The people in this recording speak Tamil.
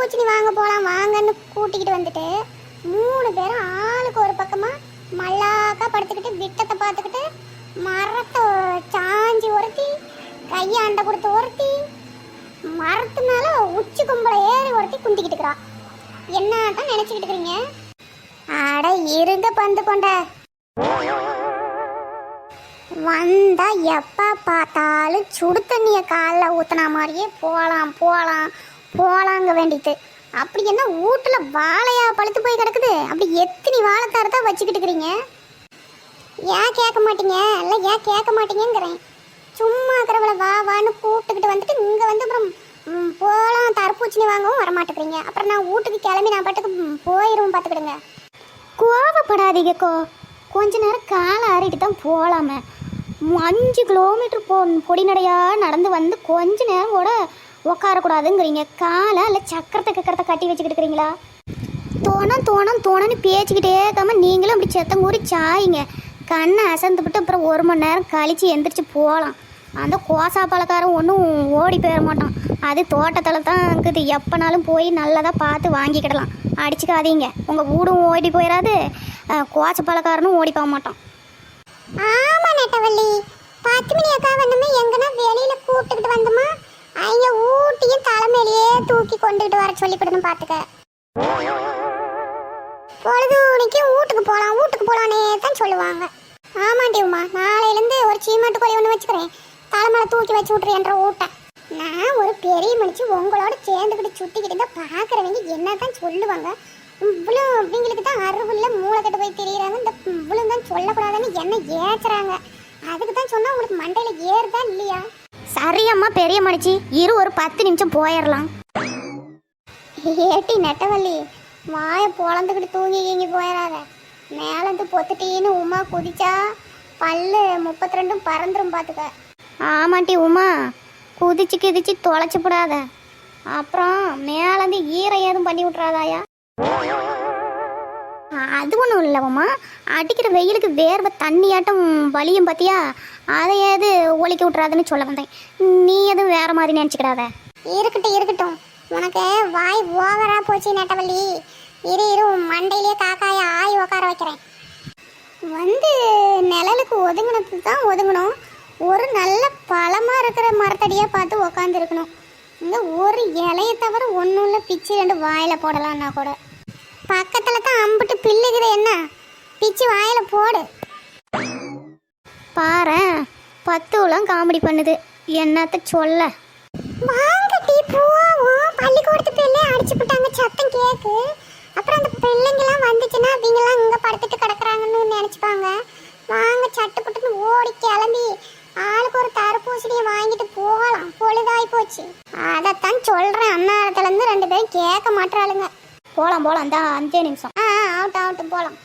தர்பூசணி வாங்க போலாம் வாங்கன்னு கூட்டிக்கிட்டு வந்துட்டு 3 பேரும் ஆளுக்கு ஒரு பக்கமா மல்லாக்கா படுத்துக்கிட்டு விட்டத்தை பார்த்துக்கிட்டு மரத்தை சாஞ்சி ஒருத்தி கையை அண்டை கொடுத்து ஒருத்தி மரத்து மேல உச்சி கும்பலை ஏறி ஒருத்தி குந்திக்கிட்டு இருக்கிறா. என்னதான் நினைச்சுக்கிட்டு இருக்கிறீங்க? அட இருங்க பந்து கொண்ட வந்தா எப்ப பார்த்தாலும் சுடு தண்ணிய காலில் ஊத்தினா மாதிரியே போலாம் போலாம் போலாங்க வேண்டிட்டு. அப்படி என்ன வீட்டுல வாழையா பழுத்து போய் கிடக்குது? அப்படி எத்தனை வாழைத்தாரத்தை வச்சுக்கிட்டு இருக்கிறீங்க? ஏன் கேட்க மாட்டீங்க? இல்லை ஏன் கேட்க மாட்டீங்கிறேன். சும்மா இருக்கிறவளை வா வான்னு கூப்பிட்டுக்கிட்டு வந்துட்டு இங்கே வந்து அப்புறம் போகலாம் தர்பூசணி வாங்கவும் வரமாட்டேங்கிறீங்க. அப்புறம் நான் வீட்டுக்கு கிளம்பி நான் பாட்டுக்கு போயிடுவோம் பார்த்துக்கிடுங்க. கோவப்படாதீங்க கொஞ்ச நேரம் காலை ஆறிட்டு தான் போகலாமே. 5 கிலோமீட்டர் பொடி நடையாக நடந்து வந்து கொஞ்ச நேரம் கூட உட்காரக்கூடாதுங்கிறீங்க. காலை இல்லை சக்கரத்தை கட்டி வச்சுக்கிட்டு இருக்கிறீங்களா? தோணன்னு பேச்சுக்கிட்டே இருக்காம நீங்களும் அப்படி செத்தங்கூறி சாயிங்க. கண்ணை அசந்துவிட்டு அப்புறம் 1 மணி நேரம் கழித்து எந்திரிச்சு போகலாம். அந்த கோசா பழக்காரன் ஒன்றும் ஓடி போயிட மாட்டான். அது தோட்டத்தில் தான் இருக்குது. எப்போனாலும் போய் நல்லதாக பார்த்து வாங்கிக்கிடலாம். அடிச்சுக்காதீங்க. உங்கள் வீடும் ஓடி போயிடாது, கோச பழக்காரனும் ஓடி போக மாட்டான். ஆமாம் நெட்டவள்ளி, 10 மணி அக்கா வந்துமே எங்கன்னா வெளியில் கூப்பிட்டுக்கிட்டு வந்தோமா அவங்க ஊட்டியும் தலைமையிலேயே தூக்கி கொண்டுகிட்டு வர சொல்லிவிடணும். பார்த்துக்க பொழுதுனைக்கு வீட்டுக்கு போகலானே தான் சொல்லுவாங்க. ஆமாண்டி உமா, நாளையிலேருந்து ஒரு சீமாட்டு கோழி ஒன்று வச்சுக்கிறேன். தலைமையில தூக்கி வச்சு விட்றேன்ற ஊட்ட. நான் ஒரு பெரிய மனுச்சு உங்களோட சேர்ந்துக்கிட்டு சுற்றிக்கிட்டு இருந்தால் பார்க்குறவங்க என்ன தான் சொல்லுவாங்க. இவ்வளோ இவங்களுக்கு தான் அறிவுள்ள மூளைக்கட்டு போய் தெரியுறாங்க. இந்த இவ்வளோ தான் சொல்லக்கூடாதுன்னு என்ன ஏற்றுறாங்க. அதுக்கு தான் சொன்னால் உங்களுக்கு மண்டையில் ஏறுதா இல்லையா? சரியம்மா பெரிய மனுச்சு, ஒரு 10 நிமிஷம் போயிடலாம். ஏட்டி நெட்டவள்ளி, வாயை பொழந்துக்கிட்டு தூங்கி போயிடாத. மேலேருந்து பொத்துட்டின்னு உமா குதிச்சா பல்லு 32 பறந்துடும் பார்த்துக்க. ஆமாட்டி உமா, குதிச்சு தொலைச்சி போடாத. அப்புறம் மேலேருந்து ஈரம் ஏதும் பண்ணி விட்றாதாயா? அது ஒன்றும் இல்லைம்மா, அடிக்கிற வெயிலுக்கு வேர்வை தண்ணியாட்டம் வலியும் பார்த்தியா, அதை ஏது ஒலிக்க விட்றாதுன்னு சொல்ல வந்தேன். நீ எதுவும் வேறு மாதிரி நினச்சிக்கிடாத. இருக்கட்டும், உனக்கு வாய் ஓவரா போச்சு நெட்டவள்ளி. இரு மண்டையிலே காக்காய ஆய் உட்கார வைக்கிறேன். வந்து நிழலுக்கு ஒதுங்கினது தான் ஒதுங்கணும். ஒரு நல்ல பழமாக இருக்கிற மரத்தடியாக பார்த்து உக்காந்துருக்கணும். இந்த ஒரு இலையை தவிர ஒன்றும் இல்லை, பிச்சு 2 வாயில் போடலான்னா கூட. பக்கத்தில் தான் அம்பிட்டு பிள்ளைக்குது, என்ன பிச்சு வாயில் போடு. பாரு 10 காமெடி பண்ணுது, என்னத்த சொல்ல. வாங்க டீ போவோம். பள்ளிக்கூடத்து பிள்ளை அடிச்சு விட்டாங்க, சத்தம் கேக்கு. அப்புறம் அந்த பிள்ளைங்கெல்லாம் வந்துச்சுன்னா அவங்கெல்லாம் இங்கே படுத்துட்டு கிடக்குறாங்கன்னு நினச்சிப்பாங்க. வாங்க சட்டுப்பட்டுன்னு ஓடி கிளம்பி ஆளுக்கு ஒரு தர்பூசணியை வாங்கிட்டு போகலாம். பொழுதாய் போச்சு. அதைத்தான் சொல்கிறேன். அந்நேரத்துலேருந்து 2 பேரும் கேட்க மாட்டாளுங்க. போகலாம் தான் 5 நிமிஷம். ஆகட்டும் போகலாம்.